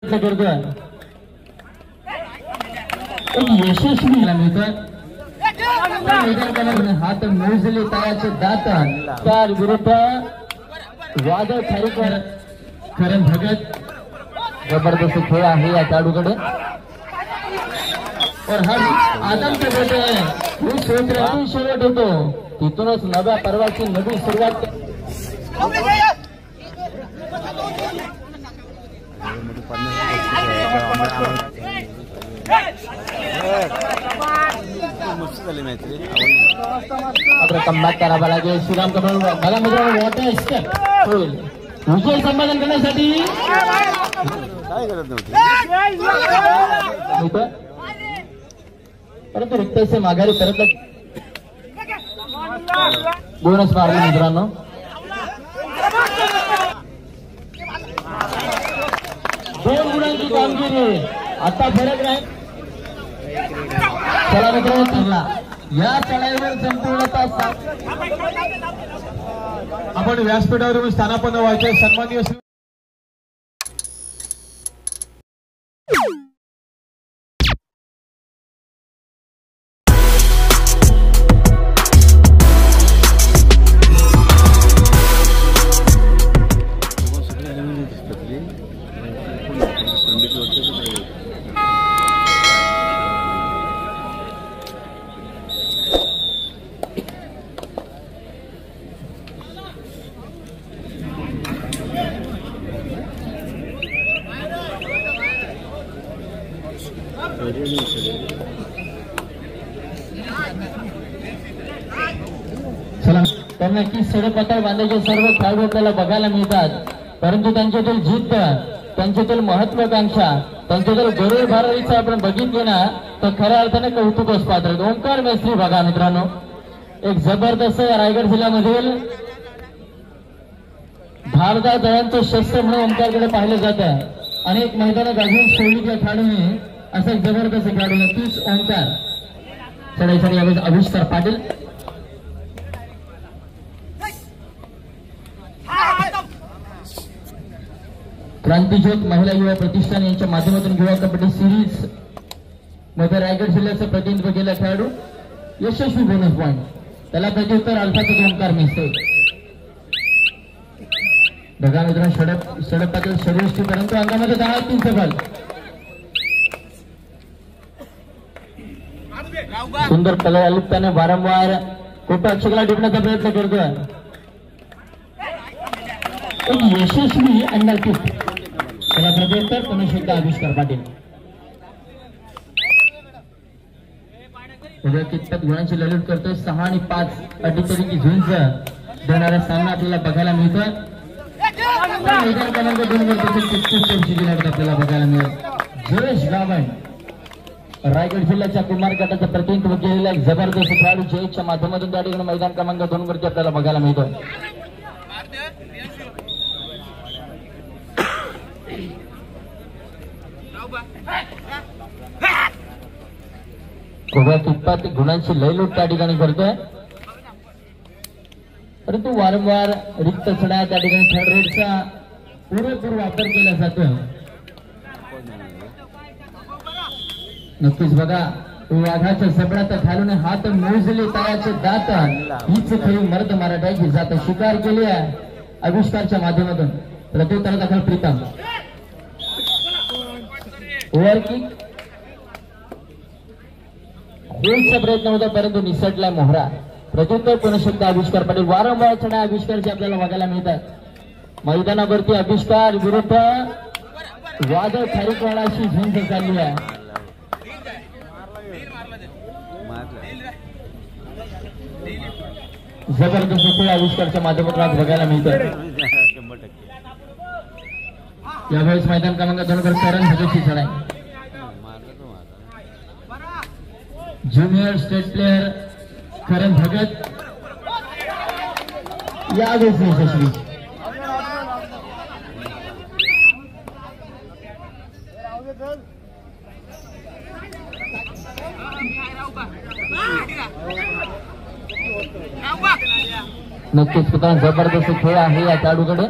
यशस्वी हात मोजले तयाचे दात चार विरुद्ध वादळ खारीकर करण भगत जबरदस्त खेळ आहे या खेळाडूकडे और हर आदमचे बोलते मी सोच रहा शेवट होतो तिथूनच नव्या पर्वाची नवी सुरुवात मात्र कमबॅक करावा लागेल श्रीराम कमळ बघा मित्रांनो मोठा स्टेप होईल विजय संपादन करण्यासाठी काय करत नव्हते परंतु रिक्तसे माघारी परत बोनस मारले मित्रांनो दोन गुणांची कामगिरी आता फरक नाही चला मित्रांनो चालला या चढाईवर संपूर्णतः आपण व्यासपीठावर स्थानापन्न व्हायचे सन्माननीय तर नक्कीच सडपातळ बांधायचे सर्व खेळाडू आपल्याला बघायला मिळतात परंतु त्यांच्यातील जिद्द त्यांच्यातील महत्वाकांक्षा त्यांच्यातील गरुड भरारीचं आपण बघितले ना तर खऱ्या अर्थाने कौतुकच पात्र ओंकार मेस्त्री बघा मित्रांनो एक जबरदस्त रायगड जिल्ह्यामधील धारदार दळांचं शस्त्र म्हणून ओंकारकडे पाहिलं जातं अनेक मैदानात अजून सोडीच्या खेळाडूने असं एक जबरदस्त खेळाडू नक्कीच ओंकार चढाईसाठी यावेळेस आविष्कार पाटील क्रांतिज्योत महिला युवा प्रतिष्ठान यांच्या माध्यमातून युवा कबड्डी सिरीज मध्ये रायगड जिल्ह्याचं प्रतिनिधित्व केला खेळाडू यशस्वी बोनस पॉइंट त्याला प्रत्युत्तर अल्फाचा ओंकार मिळते बघा मित्रांनो सडक पातळी षडयष्टी परंतु अंगामध्ये 10-3 सफल सुंदर कला आयुक्ताने वारंवार कोटाक्षकला टिपण्याचा प्रयत्न करतोय यशस्वी अंडरकिक त्याला प्रत्युत्तर पुन्हा एकदा आविष्कार पाटील कितपत गुणांची लढत करतोय 6 आणि 5 अटीतरी झुंज देणारा सामना आपल्याला बघायला मिळतोय मैदान क्रमांक 2 वर आपल्याला बघायला मिळेल जयेश गावण रायगड जिल्ह्याच्या कुमार गटाचं प्रतिनिधित्व केलेला एक जबरदस्त खेळाडू जयेशच्या माध्यमातून त्या ठिकाणी मैदान क्रमांक 2 वरती आपल्याला बघायला मिळतोय कितपत गुणांची लयलूट त्या ठिकाणी करतोय परंतु वारंवार रिक्त चढा त्या ठिकाणी थर्ड रेडचा पुरेपूर वापर केला जातोय नक्कीच बघा वाघाच्या सबळात खालून हात मोजले तयाचे दात हीच खरी मर्द मराठ्याची जात शिकार केली आहे आविष्कारच्या माध्यमातून प्रत्युत्तर दाखल प्रीतम ओव्हर किक होल्डचा प्रयत्न होता परंतु निसटलाय मोहरा प्रत्युत्तर पुन्हा शब्द आविष्कार पाटील वारंवार चढा आविष्कारचे आपल्याला बघायला मिळतात मैदानावरती आविष्कार विरुद्ध वादळ खारीकवाडाशी झुंज चालली आहे जबरदस्त खेळ आविष्कारच्या माध्यमातून आज बघायला मिळतात यावेळेस मैदान क्रमांक 2 वर करण भगतची चढाई ज्युनियर स्टेट प्लेयर करण भगत यावेळेस यशस्वी नक्कीच जबरदस्त खेळ आहे या खेळाडूकडे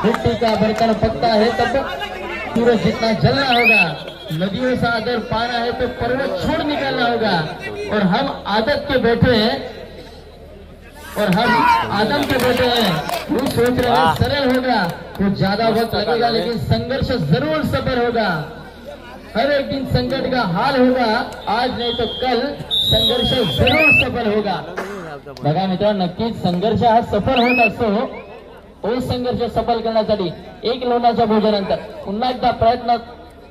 मिट्टी का बर्तन पकता है तब सूरज जितना जलना होगा, नदियों से अगर पाना है तो पर्वत छोड़ निकलना होगा। और हम आदत के बैठे हैं, और हम आदम के बेटे हैं, वो सोच रहे हैं सरल होगा तो ज्यादा वक्त लगेगा, लेकिन संघर्ष जरूर सफल होगा। हर एक दिन संकट का हाल होगा, आज नहीं तो कल संघर्ष जरूर सफल होगा। बघा मित्रांनो, नक्कीच संघर्ष हा सफल होत असतो। तो संघर्ष सफल करण्यासाठी एक लोण्याच्या भोजनानंतर पुन्हा एकदा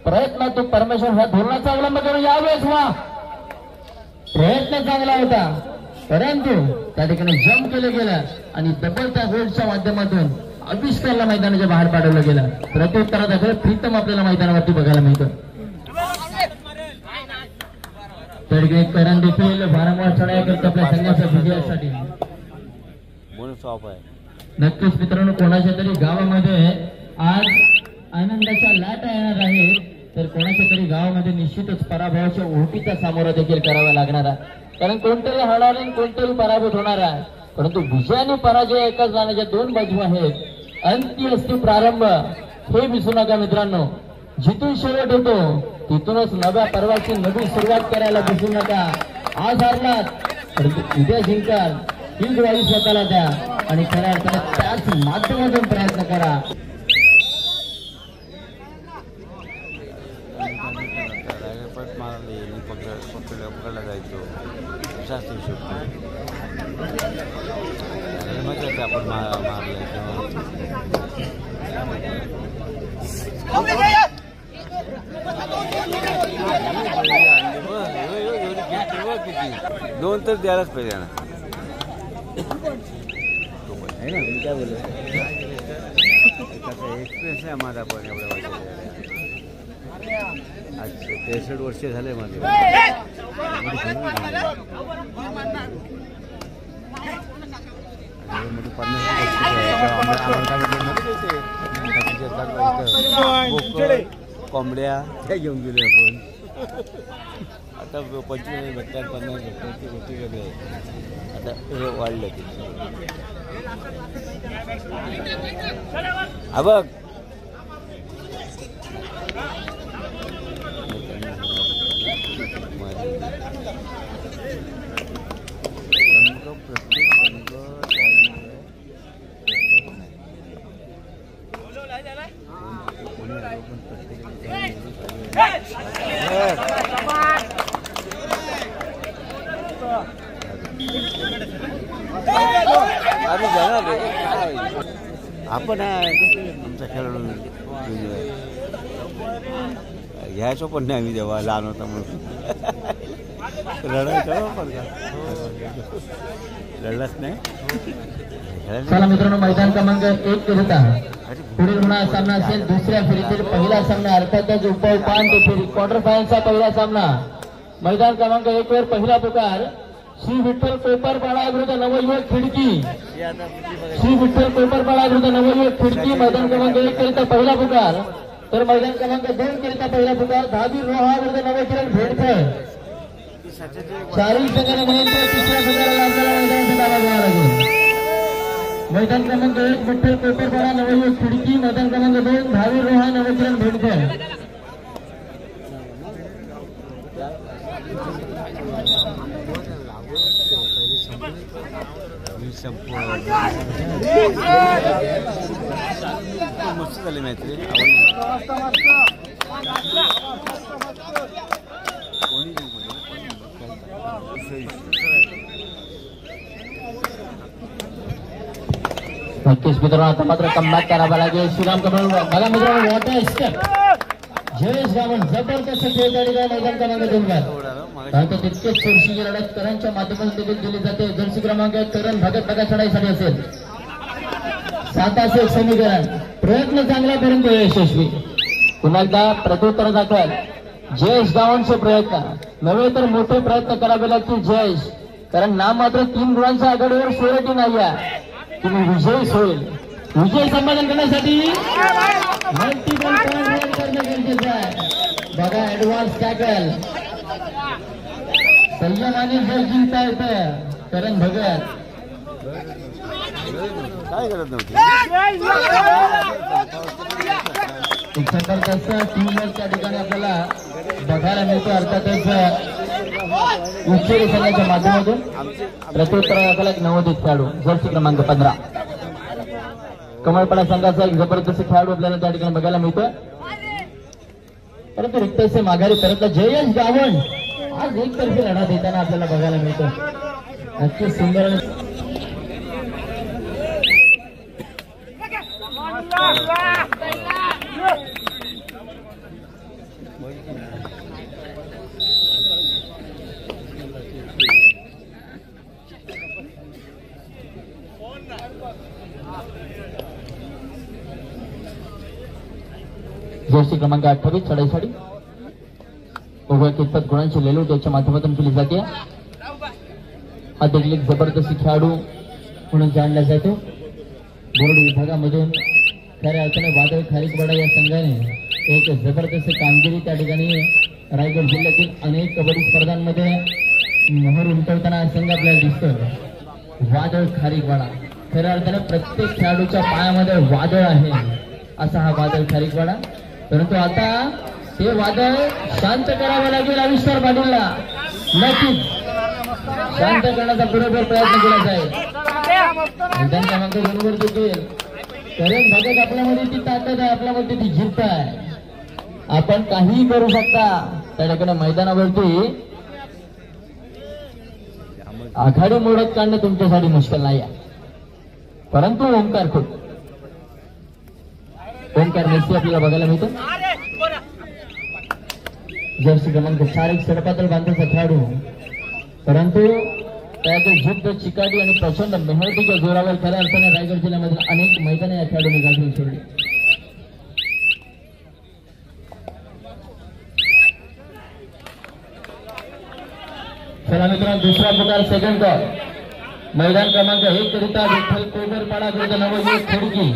प्रयत्न तो परमेश्वर ह्या धोरणाचा अवलंब करून यावेच व्हा। प्रयत्न चांगला होता, परंतु त्या ठिकाणी जम्प केलं गेलं आणि डबल त्या गोल्डच्या माध्यमातून अविष्कारला मैदानाच्या बाहेर पाठवलं गेलं। प्रत्युत्तरात दाखल प्रीतम आपल्याला मैदानावरती बघायला मिळतं। त्या ठिकाणी करण देखील वारंवार चढाई करतो आपल्या संघाच्या विजयासाठी। नक्कीच मित्रांनो, कोणाच्या तरी गावामध्ये आज आनंदाच्या लाटा येणार आहेत, तर कोणाच्या तरी गावामध्ये निश्चितच पराभवाच्या ओहोटीचा सामोरा देखील करावा लागणार आहे। कारण कोणतरी हरणार आणि कोणतरी पराभूत होणार आहे, परंतु विजय आणि पराजय एकाच नाण्याच्या दोन बाजू आहेत। अंती असती प्रारंभ, हे विसरू नका मित्रांनो। जिथून शेवट होतो तिथूनच नव्या पर्वाची नवी सुरुवात करायला विसरू नका। आज हारलात परंतु उद्या जिंकाल, ही ग्वाही स्वतःला द्या आणि खऱ्या अर्थाने त्याच माध्यमातून प्रयत्न करा। पकडला जायचो शास्त्री शकतो आपण मारले दोन तर द्यायलाच पाहिजे ना। मी काय बोललो, एक्सपिरियन्स आहे माझा पण एवढ्या वर्ष, आज 63 वर्ष झाले माझे। 50 कोंबड्या त्या घेऊन गेले आपण। आता 25 भेटतात, 50 भेटतात, ती गोष्टी वेगळी आहे। आता हे वाढलं ते हा बघ। आपण आमचा खेळाडू घ्यायचो पण नाही आम्ही जेव्हा लहान होता म्हणून रडायचो पण लढलाच नाही। चला मित्रांनो, मैदान क्रमांक 1 करिता पुढील होणारा सामना असेल दुसऱ्या फेरीतील पहिला सामना, अर्थातच उपांत्य फेरी क्वार्टर फायनलचा पहिला सामना। मैदान क्रमांक 1 वर पहिला पुकार श्री विठ्ठल कोपरपाडा विरुद्ध नवयुवक खिडकी। श्री विठ्ठल कोपरपाडा विरुद्ध नवयुवक खिडकी मैदान क्रमांक 1 करिता पहिला पुकार। तर मैदान क्रमांक 2 करिता पहिला पुकार धाबी रोहा विरुद्ध नवकिरण भेडकर। चारही संघाला म्हणून तिसऱ्या संघाला आपल्याला मैदानाचा दावा घ्यावा लागेल। मैदान क्रमांक 1 विठ्ठल कोपरपाडा नवयुवक खिडकी, मैदान क्रमांक 2 धाबी रोहा नवकिरण भेडकर। मस्त झाली मॅच रे, नक्कीच मित्रांनो, आता मात्र कमबॅक करावा लागेल। श्रीराम कमल बघा मित्रांनो, वॉटर स्टेप जयेश गावण जबरदस्त खेळ मैदान क्रमांक 2 वर। परंतु तितकेच चोरशीची लढत करणच्या माध्यमातून देखील दिली जाते। जर्सी क्रमांक 1 करण भगत बघा चढाईसाठी असेल 7-1 समीकरण। प्रयत्न चांगला परंतु यशस्वी। पुन्हा एकदा प्रत्युत्तर दाखल जयेश गावांचे प्रयत्न नव्हे तर मोठे प्रयत्न करावे लागतील जयेश, कारण नाम मात्र 3 गुणांच्या आघाडीवर सोरटी नाही आहे। तुम्ही विजयी होईल, विजय संपादन करण्यासाठी मल्टिपल पॉईंट करणे गरजेचं आहे। बघा ऍडव्हान्स टॅकल संयमाने जर जिंकता येतं करण भगत। काय करत नव्हती जबरदस्त टीमवर्क त्या ठिकाणी आपल्याला बघायला मिळतो. अर्थातच उच्चेरी संघाच्या माध्यमातून प्रत्युत्तर आपल्याला एक नवोदित खेळाडू जर्सी क्रमांक 15 कमळपाडा संघाचा एक जबरदस्त खेळाडू आपल्याला त्या ठिकाणी बघायला मिळतोय. परंतु रिक्तसे माघारी परतला जयेश गावण आज एकतर्फी लढा देताना आपल्याला बघायला मिळतो. नक्कीच सुंदर जर्सी क्रमांक 28 चढाईसाठी उभ्या कितपत गुणांची लेलूट याच्या माध्यमातून केली जाते. हा देखील जबरदस्त खेळाडू म्हणून जाणला जातो. बोर्ड विभागामधून खऱ्या अर्थाने वादळ खारीकवाडा या संघाने एक जबरदस्त कामगिरी त्या ठिकाणी रायगड जिल्ह्यातील अनेक कबड्डी स्पर्धांमध्ये मोहर उमटवताना हा संघ आपल्याला दिसतो. वादळ खारीकवाडा खऱ्या अर्थाने प्रत्येक खेळाडूच्या पायामध्ये वादळ आहे असा हा वादळ खारीकवाडा. परंतु आता ते वादळ शांत करावं लागेल आविष्कार पाटीलला. नक्कीच शांत करण्याचा बरोबर प्रयत्न केला जाईल. मैदान क्रमांक 2 वर देखील करेन भगत आपल्यामध्ये ती ताकद आहे, आपल्यामध्ये ती जिद्द आहे. आपण काहीही करू शकता. त्या ठिकाणी मैदानावरती आघाडी मोडत काढणं तुमच्यासाठी मुश्किल नाही आहे. परंतु ओंकार मेसी आपल्याला बघायला मिळतो. जर्सी क्रमांक 4 एक सडपातळ बांधाचा खेळाडू. परंतु त्यातील जिद्द चिकाटी आणि प्रचंड मेहनतीच्या जोरावर खऱ्या अर्थाने रायगड जिल्ह्यामधील अनेक मैदाने या खेळाडूंनी गाजवून सोडली. चला मित्रांनो दुसरा प्रकार सेकंड कॉल मैदान क्रमांक 1 करिता विठ्ठल कोगरपाडा विरुद्ध नवयुवक खिडकी.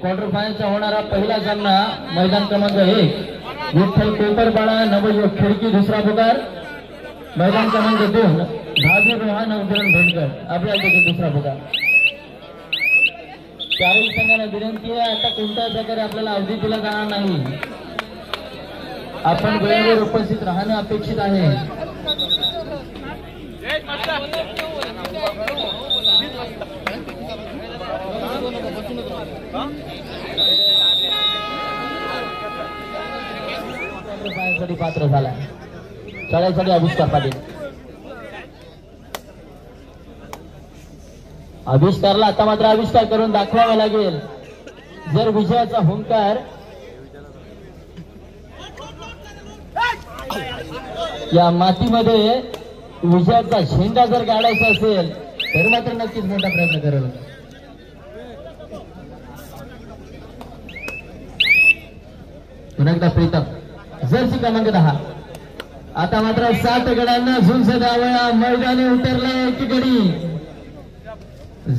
क्वार्टर फायनलचा होणारा पहिला सामना मैदान क्रमांक 1 विठ्ठल कोगरपाडा नवयुवक खिडकी. दुसरा प्रकार मैदान क्रमांक 2 भावी रोहन अवधरण भेंडकर आपल्या देखील दुसरा प्रकार. चारही संघाला विनंती आहे आता कोणत्याही प्रकारे आपल्याला अवधी दिला जाणार नाही. आपण वेळेवर उपस्थित राहणं अपेक्षित आहे. पात्र झाला चढाईसाठी आविष्कार पाटील. आविष्कारला आता मात्र आविष्कार करून दाखवावा लागेल. जर विजयाचा हुंकार या मातीमध्ये विजयाचा झेंडा जर गाडायचा असेल तर मात्र नक्कीच मोठा प्रयत्न करेल. पुन्हा एकदा प्रीतम जर्सी क्रमांक 10 आता मात्र 7 गड्यांना झुंज द्यावया. मैदानी उतरला एकीकडे.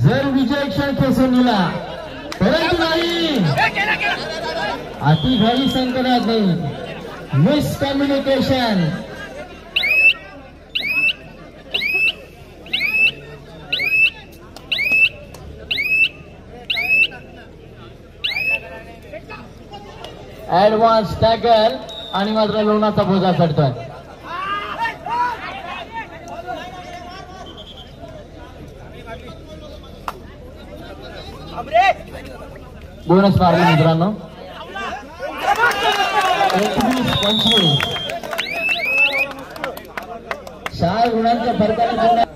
जर विजय क्षण खेचून दिला परंतु नाही अति घाई संकटात नाही. मिसकम्युनिकेशन ऍडव्हान्स टॅकल आणि मात्र लोणाचा बोजा चढतोय. बोनस मारले मित्रांनो 21-25 4 गुणांच्या फरकाने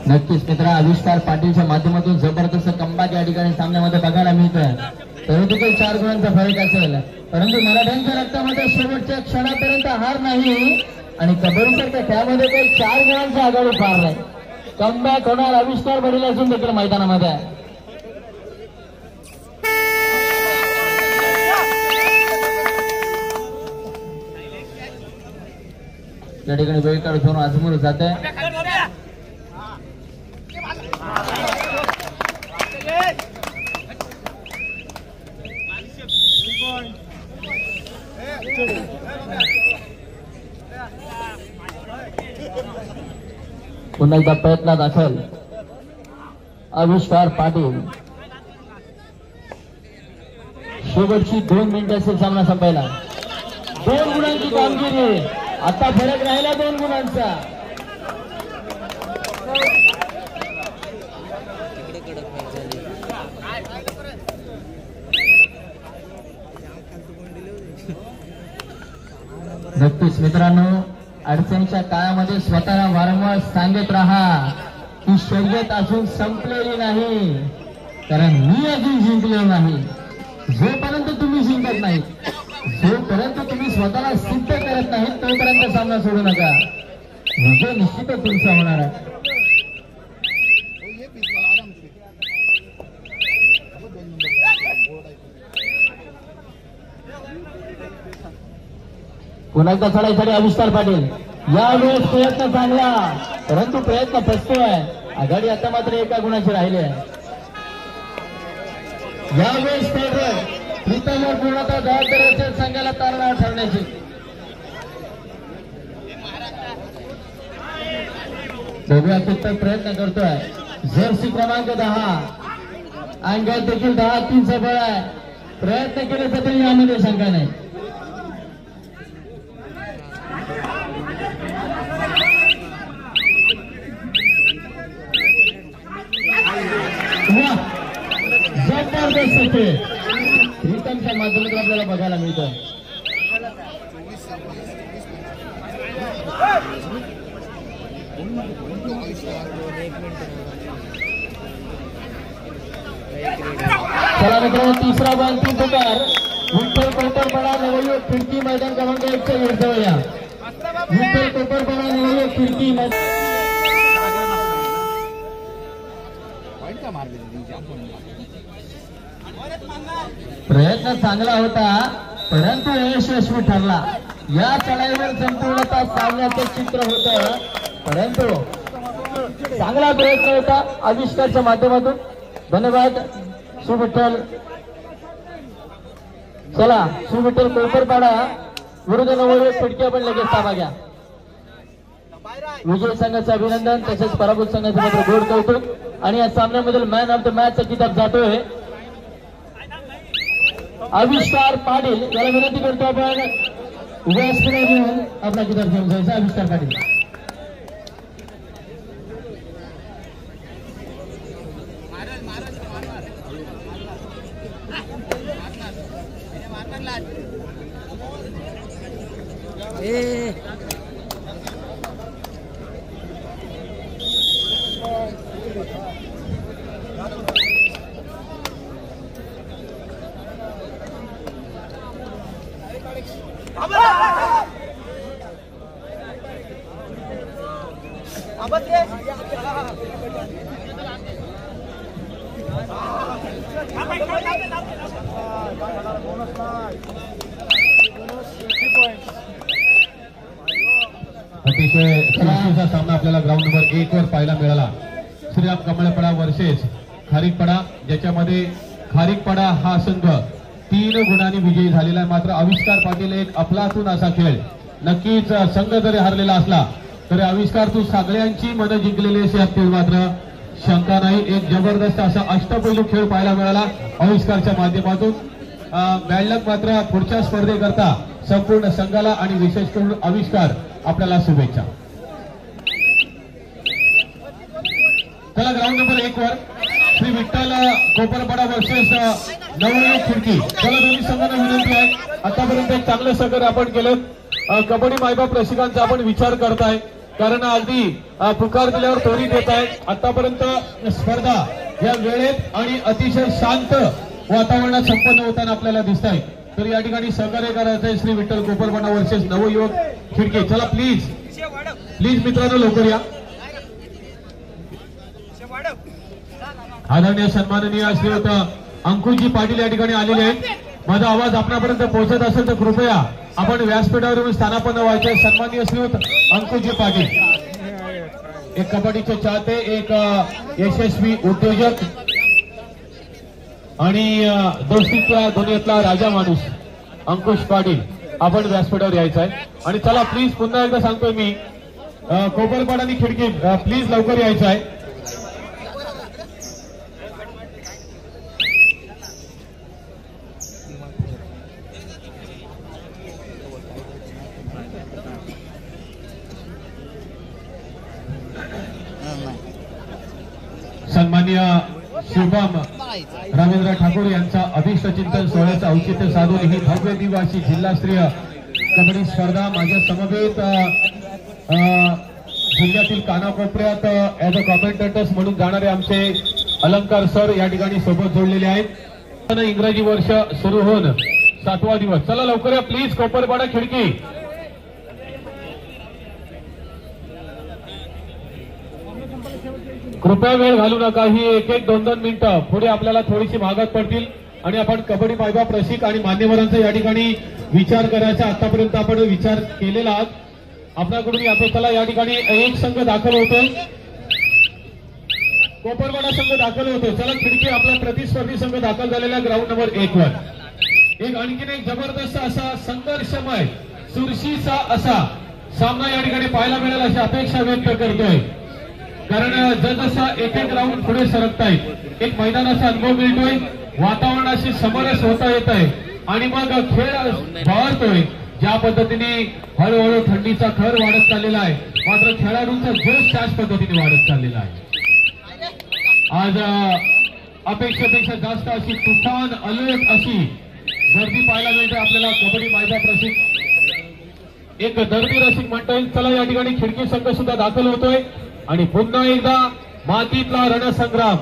नक्कीच मित्र आविष्कार पाटीलच्या माध्यमातून जबरदस्त कमबॅक या ठिकाणी सामन्यामध्ये बघायला मिळतोय. परंतु काही 4 गुणांचा फरक असेल परंतु मराठ्यांच्या रक्तामध्ये शेवटच्या क्षणापर्यंत हार नाही आणि कबड्डीसारख्या खेळामध्ये काही 4 गुणांचा आघाडी फार नाही. कमबॅक होणार आविष्कार पाटील अजून देखील मैदानामध्ये आहे. या ठिकाणी वेळ काढून घेऊन आजमूर जात आहे. पुन्हा एकदा प्रयत्न दाखल आविष्कार पाटील. शेवटची 2 मिनिटं असेल सामना संपायला. 2 गुणांची कामगिरी. आता फरक राहिला 2 गुणांचा. नक्कीच मित्रांनो, अडचणीच्या काळामध्ये स्वतःला वारंवार सांगत राहा की शर्यत अजून संपलेली नाही, कारण मी अजून जिंकलो नाही. जोपर्यंत तुम्ही जिंकत नाही, जोपर्यंत तुम्ही स्वतःला सिद्ध करत नाही, तोपर्यंत सामना सोडू नका. विजय निश्चितच तुमचा होणार आहे. पुन्हा एकदा चढाईसाठी आविष्कार पाटील. यावेळेस प्रयत्न चांगला, परंतु प्रयत्न फसतोय. आघाडी आता मात्र 1 गुणाची राहिली आहे. यावेळेस प्रीतमवर पूर्णतः जबाबदारी असेल संघाला तारणावर ठरण्याची. बघूया कितपत प्रयत्न करतोय. जर्सी क्रमांक 10 अंगात देखील 10-3 बळ आहे. प्रयत्न केले तरी यामध्ये शंका नाही. जबरदस्त प्रीतमच्या माध्यमातून आपल्याला बघायला मिळतं. चला मित्रांनो, तिसरा बॉल 3 फुटार. विठ्ठल कोपरपाडा नवयुवक खिडकी मैदान क्रमांक 1च्या विरुद्ध या. विठ्ठल कोपरपाडा नवयुवक खिडकी प्रयत्न चांगला होता, परंतु यशस्वी ठरला. या चढाईवर संपूर्णतः सामन्याचं चित्र होतं, परंतु चांगला प्रयत्न होता आविष्कारच्या माध्यमातून. धन्यवाद सुविठ्ठल. चला, सुविठ्ठल कोपरपाडा विरुद्ध नवयुवक खिडकी आपण लगेच ताबा घ्या. विजय संघाचं अभिनंदन, तसेच पराभूत संघाचं मात्र गोड कौतुक. आणि या सामन्यामधील मॅन ऑफ द मॅचचा किताब जातोय आविष्कार पाटील. याला विनंती करतो आपण व्यासपीठावर येऊन आपला किताब घेऊन जायचा. आविष्कार पाटील. अतिशय चुरशीचा सामना आपल्याला ग्राउंड नंबर 1 वर पाहायला मिळाला. श्रीराम कमळपडा वर्सेस खारीकपडा, ज्याच्यामध्ये खारीकपडा हा संघ 3 गुणांनी विजयी झालेला आहे. मात्र आविष्कार पाटील एक अफलातून असा खेळ. नक्कीच संघ जरी हारलेला असला तरी आविष्कार तू सगळ्यांची मनं जिंकलेली अशी असतील, मात्र शंका नाही. एक जबरदस्त असा अष्टपैलू खेळ पाहायला मिळाला आविष्कारच्या माध्यमातून. बॅडलक मात्र पुढच्या स्पर्धेकरता संपूर्ण संघाला आणि विशेष करून आविष्कार आपल्याला शुभेच्छा. चला, ग्राउंड नंबर 1 वर श्री विठ्ठल कोपरपाडा वर्सेस नवयुवक खिडकी. चला, दोन्ही संघांना विनंती आहे, आतापर्यंत एक चांगलं सहकार्य आपण केलं. कबड्डी मायबाप रसिकांचा आपण विचार करताय, कारण अगदी पुकार दिल्यावर त्वरित येत आहे. आतापर्यंत स्पर्धा या वेळेत आणि अतिशय शांत वातावरणात संपन्न होताना आपल्याला दिसत आहे. तर या ठिकाणी सहकार्य करायचं आहे श्री विठ्ठल कोपरपाडा वर्सेस नवयुवक खिडकी. चला प्लीज प्लीज मित्रांनो, लवकर या. आदरणीय सन्माननीय श्रीयुत अंकुशजी पाटील या ठिकाणी आलेले आहेत. माझा आवाज आपल्यापर्यंत पोहोचत असेल तर कृपया आपण व्यासपीठावरून स्थानापन्न व्हायचे. सन्माननीय श्रीयुत अंकुशजी पाटील, एक कबड्डीचे चाहते, एक यशस्वी उद्योजक, आणि दोस्तीतला दुनियेतला राजा माणूस अंकुश पाटील आपण व्यासपीठावर यायचं आहे. आणि चला प्लीज पुन्हा एकदा सांगतोय मी, कोपरपाड आणि खिडकी प्लीज लवकर यायचं आहे. सन्माननीय शुभम रवींद्र ठाकूर यांचा अभिष्ट चिंतन सोहळ्याचं औचित्य साधून ही भव्य दिवासी जिल्हास्तरीय कबड्डी स्पर्धा माझ्या समवेत जिल्ह्यातील कानाकोपऱ्यात ऍज अ कॉमेंटेटर्स म्हणून जाणारे आमचे अलंकार सर या ठिकाणी सोबत जोडलेले आहेत. इंग्रजी वर्ष सुरू होऊन 7वा दिवस. चला लवकर या प्लीज. कोपरपाडा खिडकी कृपया वेळ घालू नका. ही 1-2 मिनिटं पुढे आपल्याला थोडीशी मागात पडतील आणि आपण कबड्डी मायबाप रसिक आणि मान्यवरांचा या ठिकाणी विचार करायचा आतापर्यंत आपण विचार केलेला आहात. आपल्याकडून यात्रेला या ठिकाणी एक संघ दाखल होतोय. कोपरवाडा संघ दाखल होतोय. चला खिडकी आपला प्रतिस्पर्धी संघ दाखल झालेला ग्राउंड नंबर 1 वर. आणखीन एक जबरदस्त असा संघर्षमय चुरशीचा असा सामना या ठिकाणी पाहायला मिळेल अशी अपेक्षा व्यक्त करतोय. कारण जसजसा एक राऊंड पुढे सरकतायत एक मैदानाचा अनुभव मिळतोय, वातावरणाशी समरस होता येत आहे आणि मग खेळ बहरतोय. ज्या पद्धतीने हळूहळू थंडीचा खर वाढत चाललेला आहे, मात्र खेळाडूंचा जोश त्याच पद्धतीने वाढत चाललेला आहे. आज अपेक्षेपेक्षा जास्त अशी तुफान अलर्ट अशी गर्दी पाहायला मिळते आपल्याला कबड्डी मैदान रसिक एक दर्दी रसिक म्हणता येईल. चला या ठिकाणी खिडकी संघ सुद्धा दाखल होतोय आणि पुन्हा एकदा मातीतला रणसंग्राम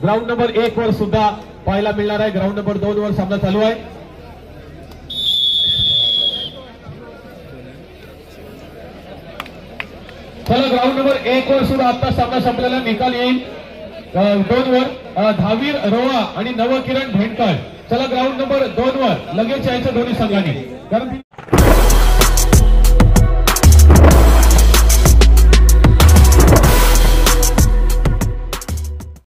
ग्राउंड नंबर 1 वर सुद्धा पाहायला मिळणार आहे. ग्राउंड नंबर 2 वर सामना चालू आहे. चला ग्राउंड नंबर 1 वर सुद्धा आता सामना संपलेला निकाल येईल. 2 वर धावीर रोहा आणि नवकिरण भेंडकर. चला ग्राउंड नंबर 2 वर लगेच यायचं दोन्ही संघांनी, कारण